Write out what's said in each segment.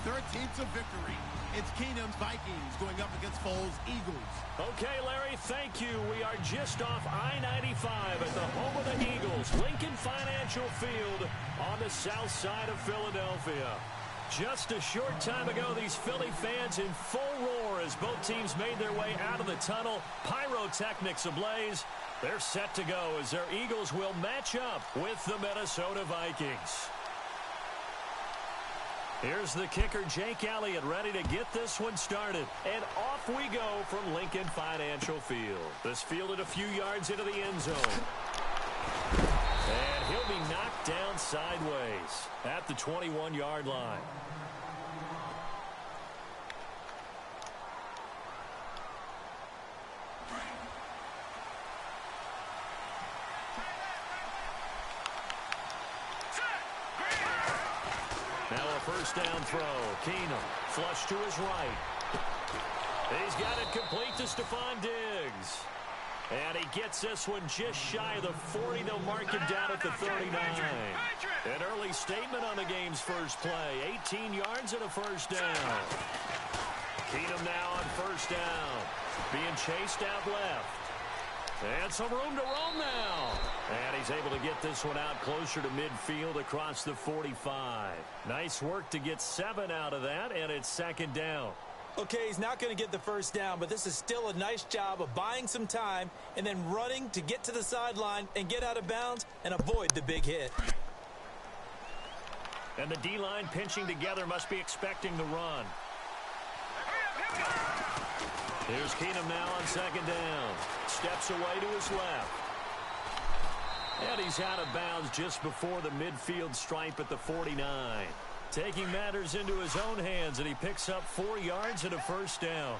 their team to victory. It's Keenum's Vikings going up against Foles' Eagles. Okay, Larry, thank you. We are just off I-95 at the home of the Eagles, Lincoln Financial Field on the south side of Philadelphia. Just a short time ago, these Philly fans in full roar as both teams made their way out of the tunnel. Pyrotechnics ablaze. They're set to go as their Eagles will match up with the Minnesota Vikings. Here's the kicker, Jake Elliott, ready to get this one started. And off we go from Lincoln Financial Field. This fielded a few yards into the end zone. And he'll be knocked down sideways at the 21-yard line. Now a first down throw. Keenum flush to his right. He's got it complete to Stephon Diggs. And he gets this one just shy of the 40. They'll mark him down at the 39. An early statement on the game's first play. 18 yards and a first down. Keenum now on first down. Being chased out left. And some room to roam now. And he's able to get this one out closer to midfield across the 45. Nice work to get 7 out of that, and it's second down. Okay, he's not going to get the first down, but this is still a nice job of buying some time and then running to get to the sideline and get out of bounds and avoid the big hit. And the D-line pinching together must be expecting the run. Here's Keenum now on second down. Steps away to his left. And he's out of bounds just before the midfield stripe at the 49. Taking matters into his own hands, and he picks up 4 yards and a first down.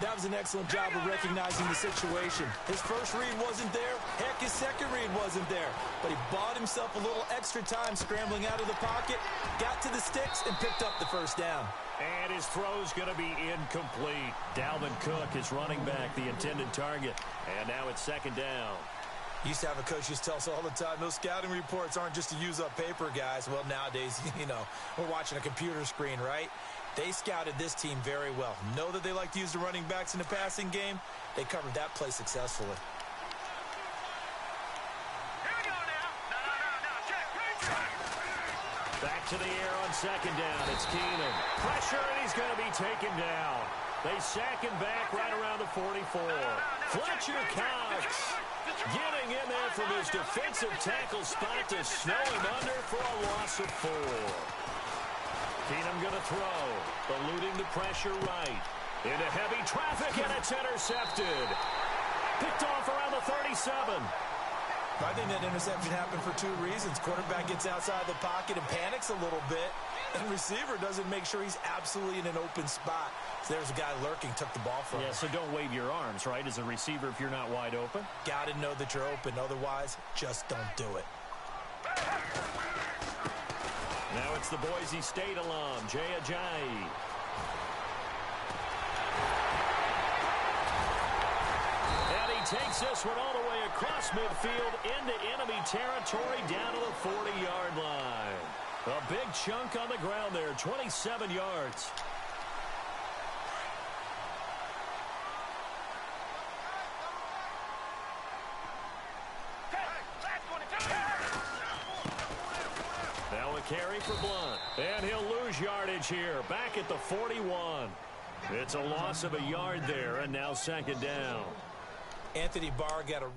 That was an excellent job of recognizing the situation. His first read wasn't there. Heck, his second read wasn't there. But he bought himself a little extra time scrambling out of the pocket, got to the sticks, and picked up the first down. And his throw's going to be incomplete. Dalvin Cook is running back, the intended target. And now it's second down. Used to have a coach used to tell us all the time, those scouting reports aren't just to use up paper, guys. Well, nowadays, we're watching a computer screen, right? They scouted this team very well. Know that they like to use the running backs in the passing game. They covered that play successfully. Here we go now. Check. Back to the air on second down. It's Keenum. Pressure, and he's going to be taken down. They sack him back right around the 44. Fletcher Cox getting in there from his defensive tackle spot to snow him under for a loss of 4. Keenum going to throw. Eluding the pressure right. Into heavy traffic, and it's intercepted. Picked off around the 37. I think that interception happened for 2 reasons. Quarterback gets outside the pocket and panics a little bit. And receiver doesn't make sure he's absolutely in an open spot. So there's a guy lurking, took the ball from him. Yeah, so don't wave your arms, right, as a receiver if you're not wide open. Got to know that you're open. Otherwise, just don't do it. Now it's the Boise State alum, Jay Ajayi. And he takes this one all the way across midfield into enemy territory down to the 40-yard line. A big chunk on the ground there, 27 yards. Now a carry for Blunt. And he'll lose yardage here, back at the 41. It's a loss of a yard there, and now second down. Anthony Barr got a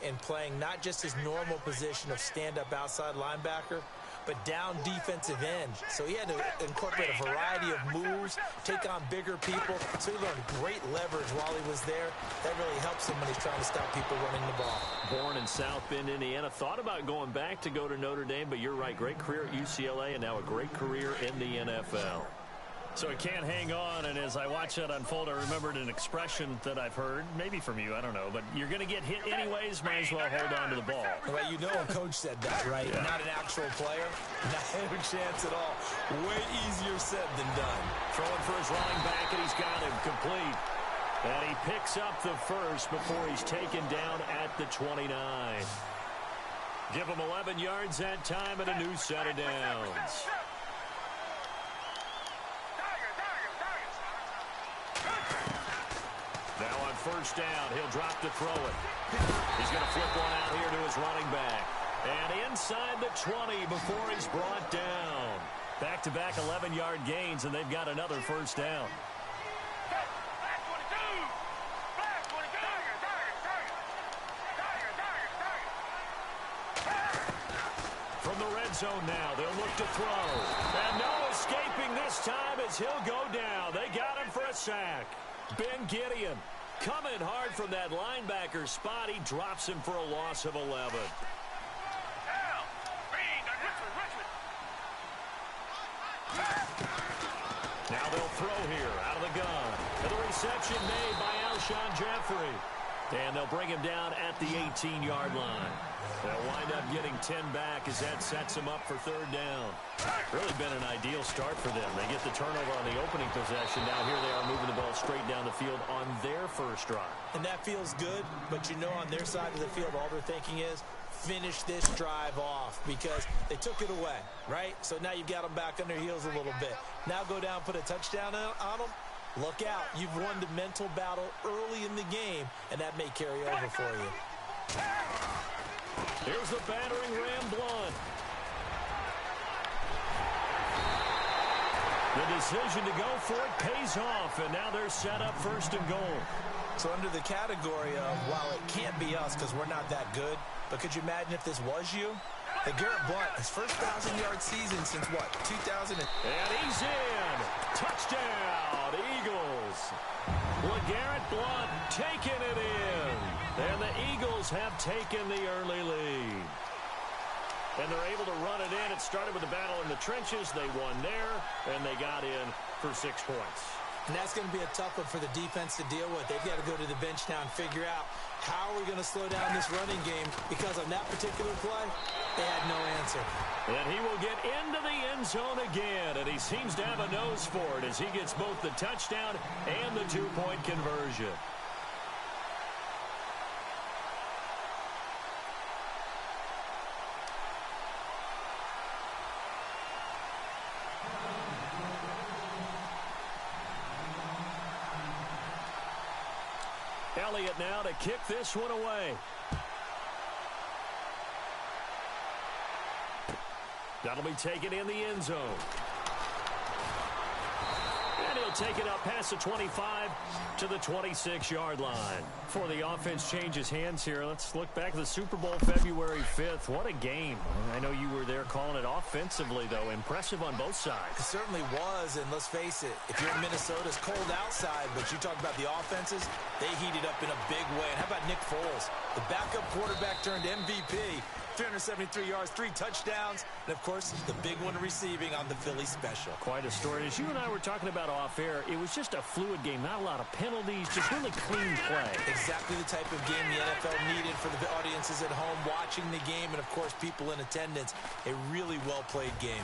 and playing not just his normal position of stand-up outside linebacker, but down defensive end. So he had to incorporate a variety of moves, take on bigger people. So he learned great leverage while he was there. That really helps him when he's trying to stop people running the ball. Born in South Bend, Indiana. Thought about going back to go to Notre Dame, but you're right. Great career at UCLA and now a great career in the NFL. So he can't hang on, and as I watch that unfold, I remembered an expression that I've heard, maybe from you, I don't know, but you're going to get hit anyways, might as well hold on to the ball. Well, you know a coach said that, right? Yeah. Not an actual player. Not a chance at all. Way easier said than done. Throwing for his running back, and he's got him complete. And he picks up the first before he's taken down at the 29. Give him 11 yards that time and a new set of downs. first down. He'll drop to throw it. He's going to flip one out here to his running back. And inside the 20 before he's brought down. Back-to-back 11-yard gains, and they've got another first down. From the red zone now, they'll look to throw. And no escaping this time as he'll go down. They got him for a sack. Ben Gideon coming hard from that linebacker spot. He drops him for a loss of 11. Now they'll throw here out of the gun. And the reception made by Alshon Jeffrey. And they'll bring him down at the 18-yard line. They'll wind up getting 10 back as that sets them up for third down. Really been an ideal start for them. They get the turnover on the opening possession. Now here they are moving the ball straight down the field on their first drive. And that feels good, but you know on their side of the field all they're thinking is finish this drive off because they took it away, right? So now you've got them back on their heels a little bit. Now go down, put a touchdown on them. Look out. You've won the mental battle early in the game, and that may carry over for you. Here's the battering ram Blunt. The decision to go for it pays off, and now they're set up first and goal. So under the category of, while it can't be us because we're not that good, but could you imagine if this was you? Hey, Garrett Blunt, his first 1,000-yard season since what, 2000? And he's in. Touchdown, Eagles. LeGarrette Blunt taking it in. And the Eagles have taken the early lead. And they're able to run it in. It started with the battle in the trenches. They won there, and they got in for 6 points. And that's going to be a tough one for the defense to deal with. They've got to go to the bench now and figure out how are we going to slow down this running game, because on that particular play, they had no answer. And he will get into the end zone again, and he seems to have a nose for it as he gets both the touchdown and the 2-point conversion. Elliott now to kick this one away. That'll be taken in the end zone. And he'll take it up past the 25 to the 26-yard line. Before the offense changes hands here, let's look back at the Super Bowl February 5th. What a game. I know you were there calling it offensively, though. Impressive on both sides. It certainly was, and let's face it, if you're in Minnesota, it's cold outside, but you talk about the offenses, they heated up in a big way. And how about Nick Foles? The backup quarterback turned MVP. 373 yards, 3 touchdowns, and, of course, the big one receiving on the Philly special. Quite a story. As you and I were talking about off air, it was just a fluid game, not a lot of penalties, just really clean play. Exactly the type of game the NFL needed for the audiences at home watching the game and, of course, people in attendance. A really well-played game.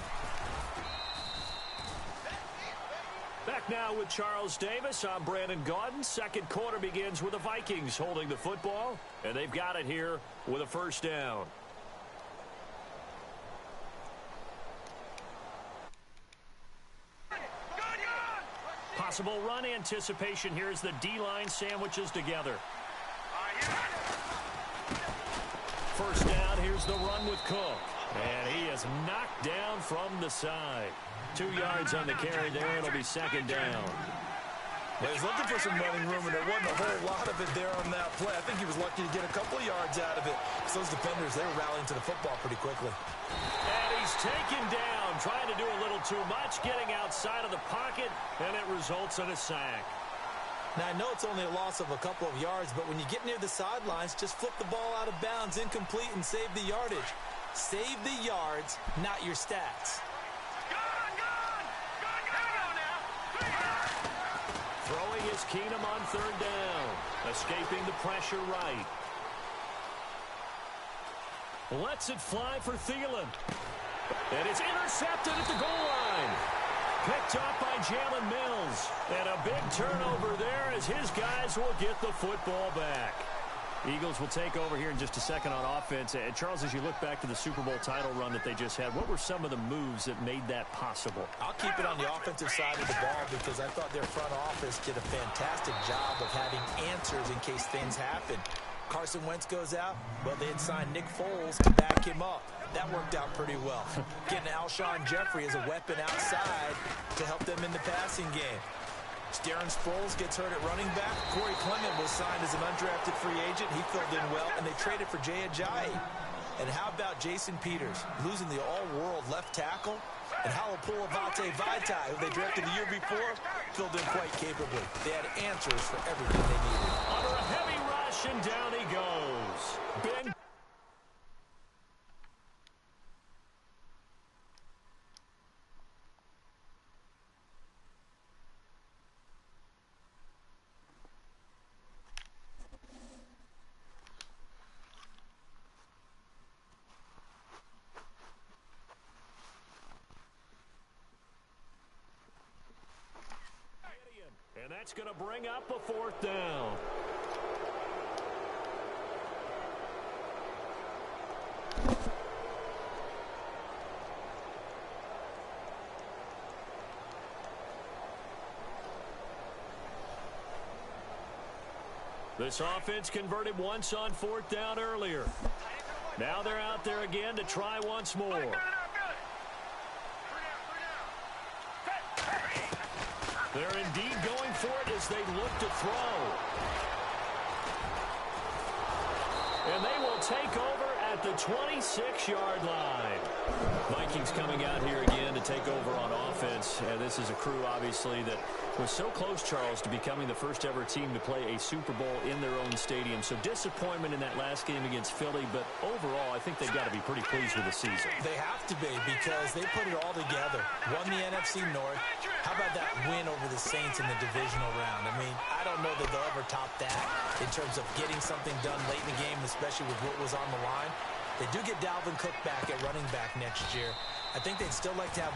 Back now with Charles Davis. I'm Brandon Gaudin. Second quarter begins with the Vikings holding the football, and they've got it here with a first down. Possible run anticipation here as the D-line sandwiches together. First down, here's the run with Cook. And he is knocked down from the side. 2 yards on the carry there. It'll be second down. Well, he was looking for some running room, and there wasn't a whole lot of it there on that play. I think he was lucky to get a couple of yards out of it. So those defenders, they were rallying to the football pretty quickly. And he's taken down, trying to do a little too much, getting outside of the pocket, and it results in a sack. Now, I know it's only a loss of a couple of yards, but when you get near the sidelines, just flip the ball out of bounds, incomplete, and save the yardage. Save the yards, not your stats. Throwing is Keenum on third down. Escaping the pressure right. Lets it fly for Thielen. And it's intercepted at the goal line. Picked up by Jalen Mills. And a big turnover there as his guys will get the football back. Eagles will take over here in just a second on offense. And Charles, as you look back to the Super Bowl title run that they just had, what were some of the moves that made that possible? I'll keep it on the offensive side of the ball because I thought their front office did a fantastic job of having answers in case things happen. Carson Wentz goes out, well, they had signed Nick Foles to back him up. That worked out pretty well. Getting Alshon Jeffrey as a weapon outside to help them in the passing game. Darren Sproles gets hurt at running back. Corey Clement was signed as an undrafted free agent. He filled in well, and they traded for Jay Ajayi. And how about Jason Peters, losing the all-world left tackle? And Halapoulivaati Vaitai, who they drafted the year before, filled in quite capably. They had answers for everything they needed. Under a heavy rush, and down he goes. Ben. And that's going to bring up a fourth down. This offense converted once on fourth down earlier. Now they're out there again to try once more. They're indeed going for it as they look to throw. And they will take over at the 26-yard line. Vikings coming out here again to take over on offense. This is a crew, obviously, that was so close, Charles, to becoming the first-ever team to play a Super Bowl in their own stadium. So disappointment in that last game against Philly, but overall, I think they've got to be pretty pleased with the season. They have to be because they put it all together. Won the NFC North. How about that win over the Saints in the divisional round? I mean, I don't know that they'll ever top that in terms of getting something done late in the game, especially with what was on the line. They do get Dalvin Cook back at running back next year. I think they'd still like to have